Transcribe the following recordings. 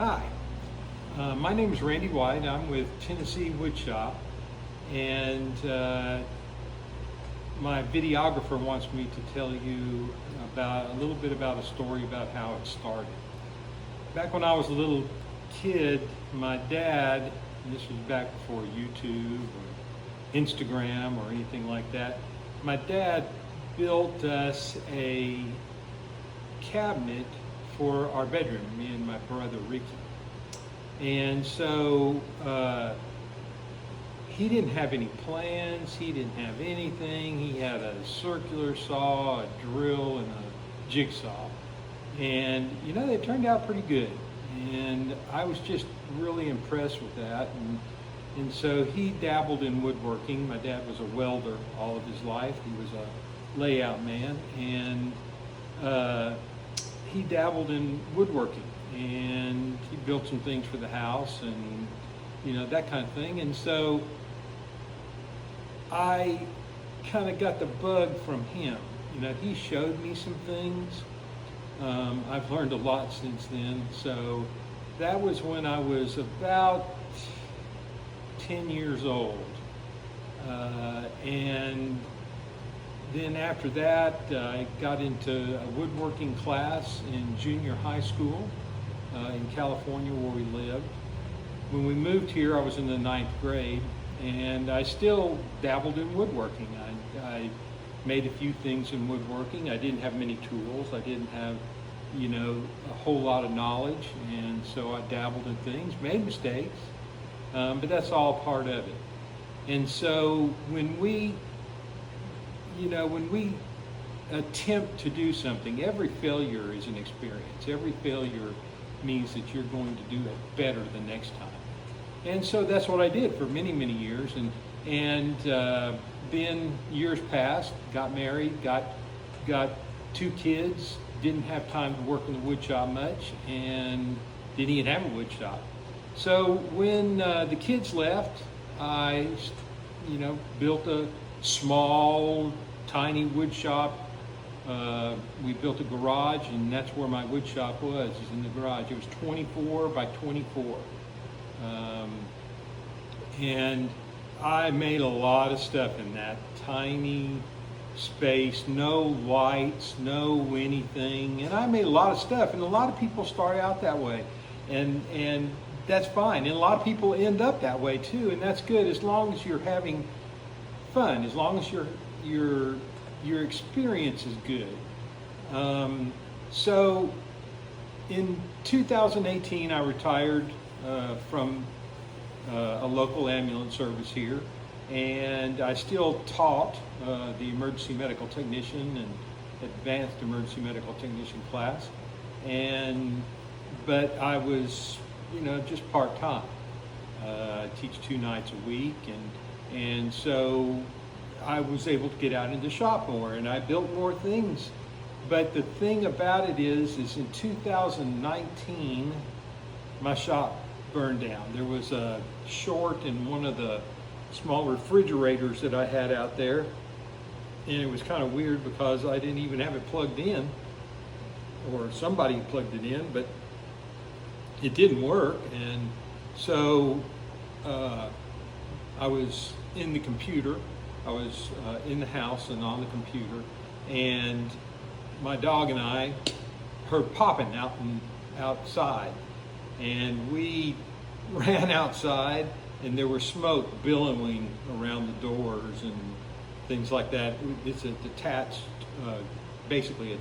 Hi, my name is Randy White. I'm with Tennessee Woodshop, and my videographer wants me to tell you about a little bit about a story about how it started. Back when I was a little kid, my dad, and this was back before YouTube or Instagram or anything like that, my dad built us a cabinet for our bedroom, me and my brother Ricky. And so he didn't have any plans, he didn't have anything. He had a circular saw, a drill, and a jigsaw. And you know, they turned out pretty good. And I was just really impressed with that. And so he dabbled in woodworking. My dad was a welder all of his life. He was a layout man. And he dabbled in woodworking, and he built some things for the house and, you know, that kind of thing. And so I kind of got the bug from him. You know, he showed me some things. I've learned a lot since then. So that was when I was about 10 years old. And then after that, I got into a woodworking class in junior high school in California, where we lived. When we moved here, I was in the 9th grade, and I still dabbled in woodworking. I made a few things in woodworking. I didn't have many tools. I didn't have, you know, a whole lot of knowledge, and so I dabbled in things, made mistakes, but that's all part of it. And so when we attempt to do something, every failure is an experience. Every failure means that you're going to do it better the next time. And so that's what I did for many, many years. And then years passed, got married, got 2 kids, didn't have time to work in the wood shop much, and didn't even have a wood shop. So when the kids left, I, built a small, tiny wood shop. We built a garage, and that's where my wood shop was, is in the garage. It was 24 by 24. And I made a lot of stuff in that tiny space, no lights, no anything. And I made a lot of stuff, and a lot of people start out that way. And that's fine. And a lot of people end up that way too, and that's good, as long as you're having fun, as long as your experience is good. So in 2018, I retired from a local ambulance service here, and I still taught the emergency medical technician and advanced emergency medical technician class, but I was, just part-time. I teach 2 nights a week, and so I was able to get out into the shop more, and I built more things. But the thing about it is in 2019, my shop burned down. There was a short in one of the small refrigerators that I had out there, and it was kind of weird because I didn't even have it plugged in, or somebody plugged it in, but it didn't work. And so I was in the computer. I was in the house and on the computer, and my dog and I heard popping outside, and we ran outside, and there was smoke billowing around the doors and things like that. It's a detached, basically a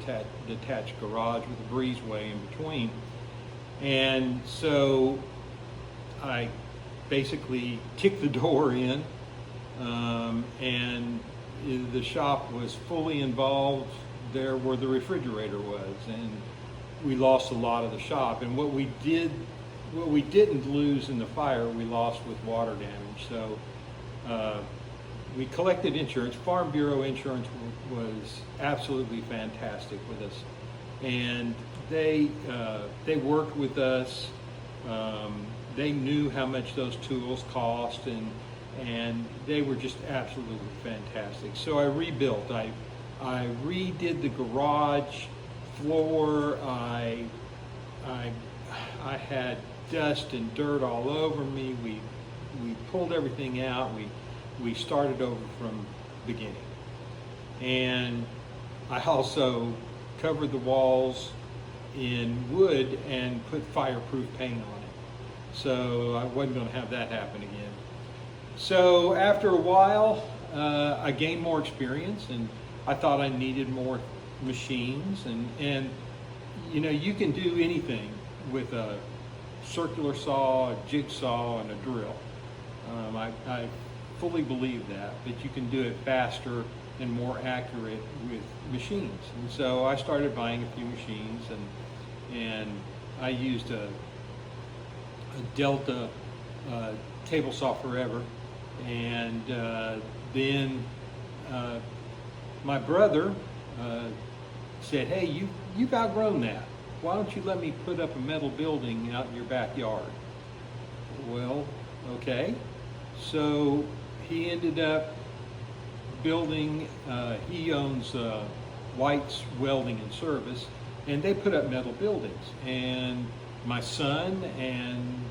detached garage with a breezeway in between. And so I basically kicked the door in, and the shop was fully involved there where the refrigerator was, and we lost a lot of the shop. And what we didn't lose in the fire, we lost with water damage. So we collected insurance. Farm Bureau Insurance was absolutely fantastic with us, and they worked with us. They knew how much those tools cost, and they were just absolutely fantastic. So I rebuilt. I redid the garage floor. I I had dust and dirt all over me. We pulled everything out. We started over from the beginning. And I also covered the walls in wood and put fireproof paint on it. So I wasn't going to have that happen again. So after a while, I gained more experience, and I thought I needed more machines. And you know, you can do anything with a circular saw, a jigsaw, and a drill. I fully believe that, but you can do it faster and more accurate with machines. And so I started buying a few machines, and I used a Delta Table Saw Forever, and then my brother said, "Hey, you've outgrown that. Why don't you let me put up a metal building out in your backyard?" Well, okay. So he ended up building, he owns White's Welding and Service, and they put up metal buildings. And my son and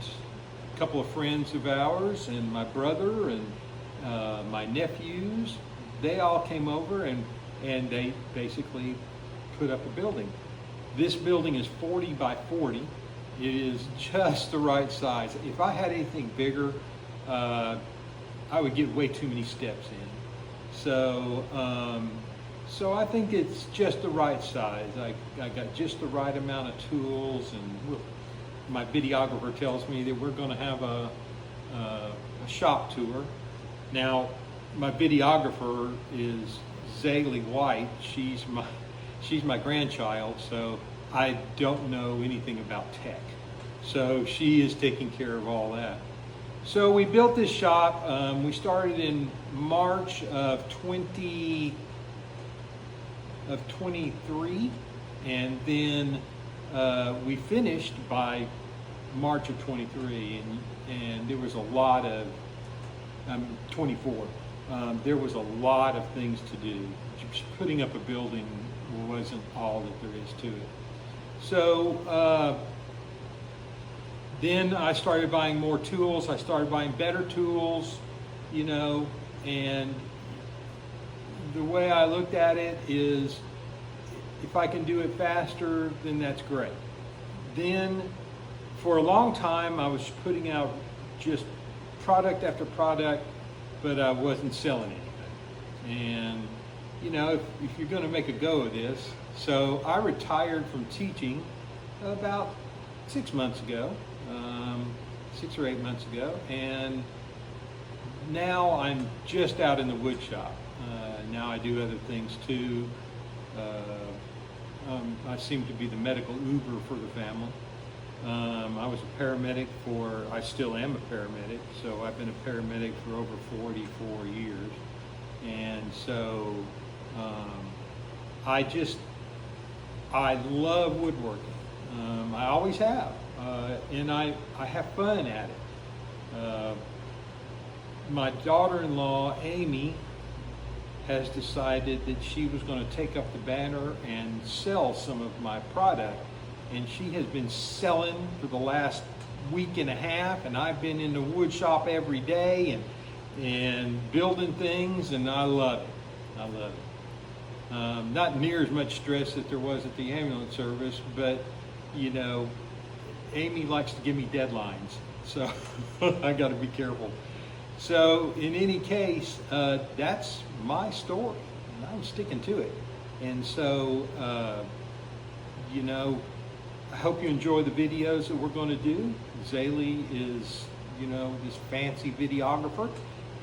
a couple of friends of ours and my brother and my nephews, they all came over and they basically put up a building. This building is 40 by 40. It is just the right size. If I had anything bigger, I would get way too many steps in. So, so I think it's just the right size. I got just the right amount of tools, and my videographer tells me that we're going to have a shop tour. Now, my videographer is Zaylee White. She's my grandchild, so I don't know anything about tech. So she is taking care of all that. So we built this shop. We started in March of 23, and then we finished by March of 23, and there was a lot of 24. There was a lot of things to do. Just putting up a building wasn't all that there is to it. So then I started buying more tools. I started buying better tools, you know, and the way I looked at it is, if I can do it faster, then that's great. Then for a long time, I was putting out just product after product, but I wasn't selling anything. And you know, if you're going to make a go of this, so I retired from teaching about 6 months ago, 6 or 8 months ago, and now I'm just out in the wood shop. Now I do other things too. I seem to be the medical Uber for the family. I was a paramedic I still am a paramedic, so I've been a paramedic for over 44 years. And so I love woodworking. I always have, and I have fun at it. My daughter-in-law, Amy, has decided that she was going to take up the banner and sell some of my product. And she has been selling for the last week and a half, and I've been in the wood shop every day and building things, and I love it. I love it. Not near as much stress that there was at the ambulance service, but you know, Amy likes to give me deadlines, so I got to be careful. So in any case, that's my story, and I'm sticking to it. And so, you know, I hope you enjoy the videos that we're going to do. Zaylee is, you know, this fancy videographer,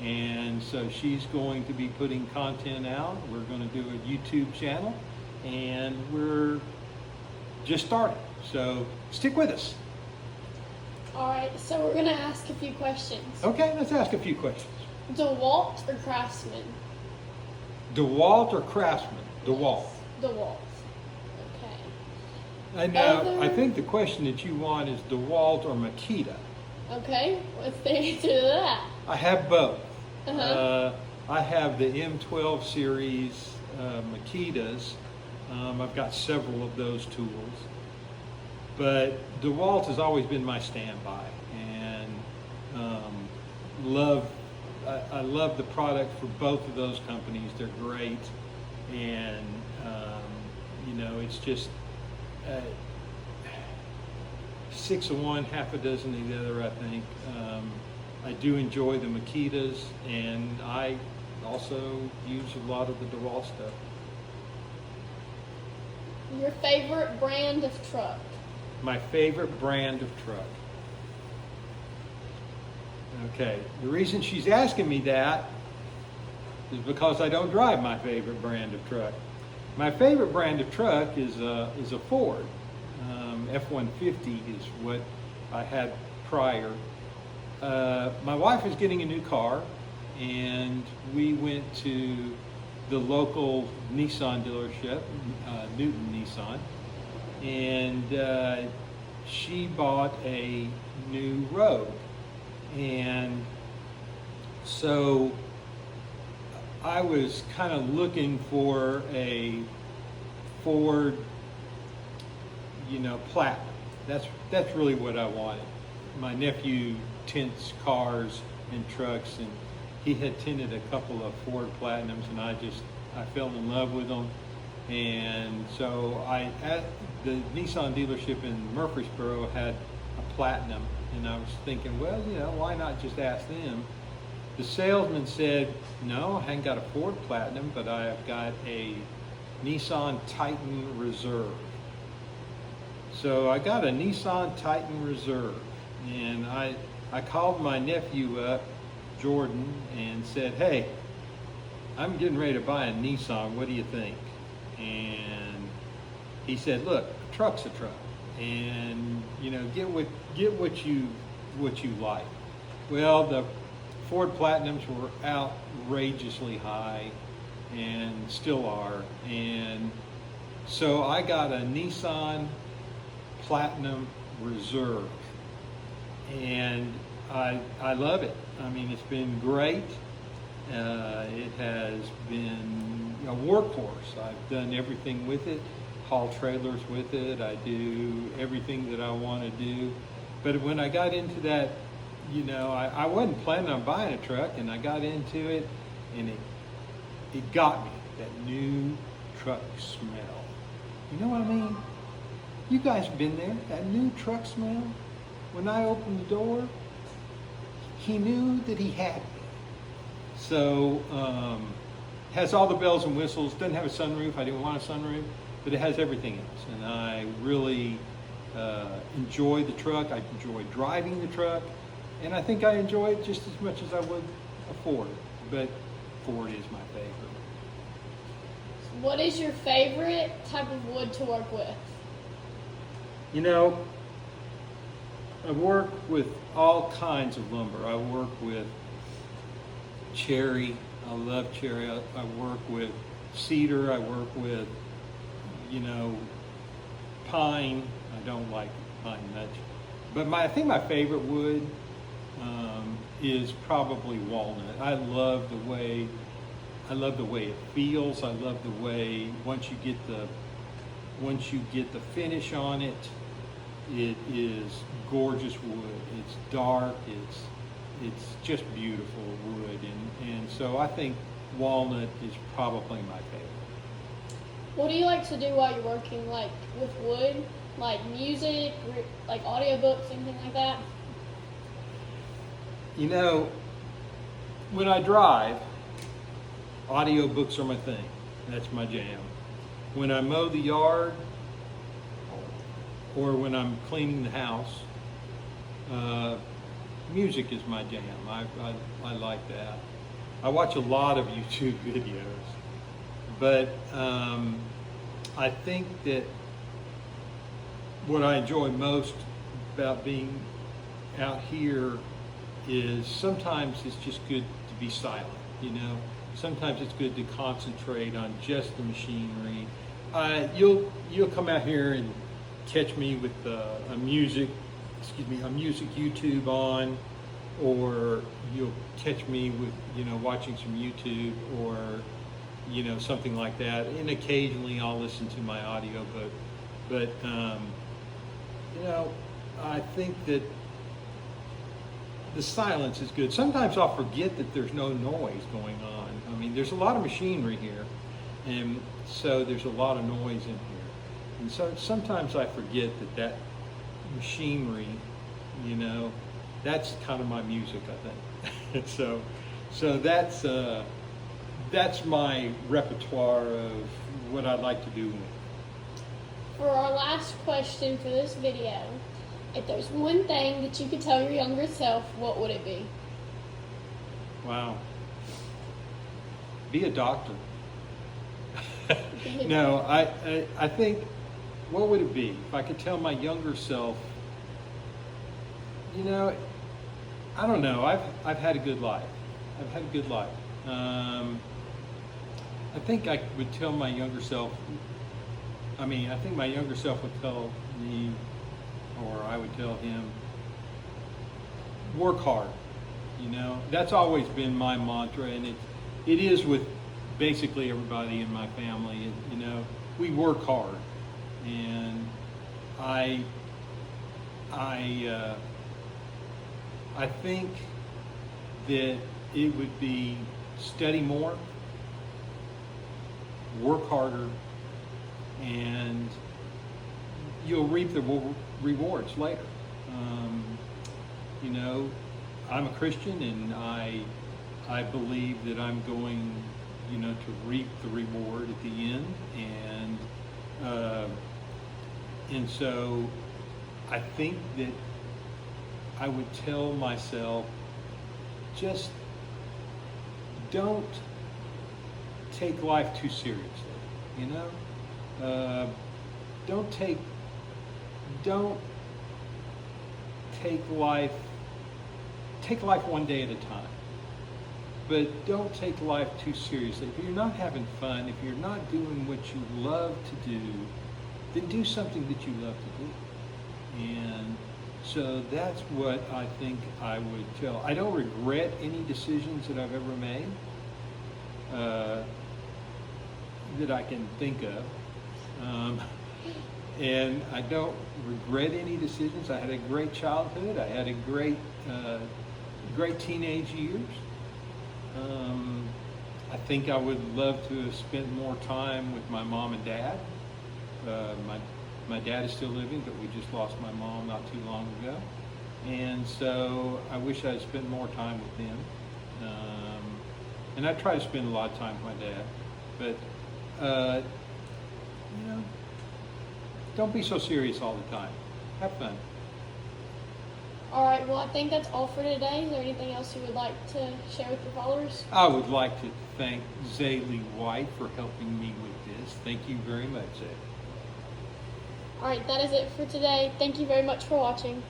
and so she's going to be putting content out. We're going to do a YouTube channel, and we're just starting. So stick with us. All right, so we're going to ask a few questions. Okay, let's ask a few questions. DeWalt or Craftsman? DeWalt or Craftsman? DeWalt. DeWalt. Okay. And now, I think the question that you want is DeWalt or Makita. Okay, what's the answer to that? I have both. Uh-huh. I have the M12 series Makitas. I've got several of those tools. But DeWalt has always been my standby, and love. I love the product for both of those companies. They're great, and it's just 6 of one, half a dozen of the other. I think I do enjoy the Makitas, and I also use a lot of the DeWalt stuff. Your favorite brand of truck? My favorite brand of truck. Okay, the reason she's asking me that is because I don't drive my favorite brand of truck. My favorite brand of truck is a Ford. F-150 is what I had prior. My wife is getting a new car, and we went to the local Nissan dealership, Newton Nissan, and she bought a new Rogue. And so I was kind of looking for a Ford, Platinum. That's really what I wanted. My nephew tints cars and trucks, and he had tinted a couple of Ford Platinums, and I fell in love with them. And so at the Nissan dealership in Murfreesboro had a Platinum, and I was thinking, well, why not just ask them? The salesman said, no, I hadn't got a Ford Platinum, but I've got a Nissan Titan Reserve. So I got a Nissan Titan Reserve, and I called my nephew up, Jordan, and said, hey, I'm getting ready to buy a Nissan. What do you think? And he said, look, a truck's a truck, and get what you like. Well, the Ford Platinums were outrageously high, and still are, and so I got a Nissan Platinum Reserve, and I love it. I mean, it's been great. It has been a workhorse. I've done everything with it, haul trailers with it. I do everything that I want to do. But when I got into that, I wasn't planning on buying a truck, and I got into it, and it got me, that new truck smell. You know what I mean? You guys have been there, that new truck smell. When I opened the door, he knew that he had me. So, has all the bells and whistles, doesn't have a sunroof. I didn't want a sunroof, but it has everything else. And I really enjoy the truck. I enjoy driving the truck. And I think I enjoy it just as much as I would a Ford. But Ford is my favorite. What is your favorite type of wood to work with? I work with all kinds of lumber. I work with cherry. I love cherry. I work with cedar. I work with, pine. I don't like pine much. But I think my favorite wood is probably walnut. I love the way it feels. I love the way once you get the finish on it, it is gorgeous wood. It's dark. It's just beautiful wood, and so I think walnut is probably my favorite. What do you like to do while you're working, like with wood, like music, like audiobooks, anything like that? When I drive, audiobooks are my thing. That's my jam. When I mow the yard, or when I'm cleaning the house, music is my jam. I like that. I watch a lot of YouTube videos, but I think that what I enjoy most about being out here is sometimes it's just good to be silent, Sometimes it's good to concentrate on just the machinery. You'll come out here and catch me with a music YouTube on, or you'll catch me with watching some YouTube or something like that. And occasionally I'll listen to my audiobook, but you know, I think that the silence is good. Sometimes I'll forget that there's no noise going on. I mean, there's a lot of machinery here, and so there's a lot of noise in here. And so sometimes I forget that machinery, you know, that's kind of my music, I think. so that's my repertoire of what I'd like to do. For our last question for this video, if there's one thing that you could tell your younger self, what would it be? Wow. Be a doctor. No, I think, what would it be? If I could tell my younger self, you know, I don't know. I've had a good life. I've had a good life. I think I would tell my younger self, I think my younger self would tell me, or I would tell him, work hard. You know, that's always been my mantra, and it is with basically everybody in my family. You know, we work hard, and I think that it would be study more, work harder, and you'll reap the rewards later. You know, I'm a Christian, and I believe that I'm going, you know, to reap the reward at the end, and so I think that I would tell myself, just don't take life too seriously. You know, don't take life one day at a time. But don't take life too seriously. If you're not having fun, if you're not doing what you love to do, then do something that you love to do. And so that's what I think I would tell. I don't regret any decisions that I've ever made that I can think of. And I don't regret any decisions. I had a great childhood. I had a great teenage years. I think I would love to have spent more time with my mom and dad. My dad is still living, but we just lost my mom not too long ago. And so I wish I had spent more time with them. And I try to spend a lot of time with my dad. But, you know, don't be so serious all the time. Have fun. All right, well, I think that's all for today. Is there anything else you would like to share with your followers? I would like to thank Zaylee White for helping me with this. Thank you very much, Zaylee. All right, that is it for today. Thank you very much for watching.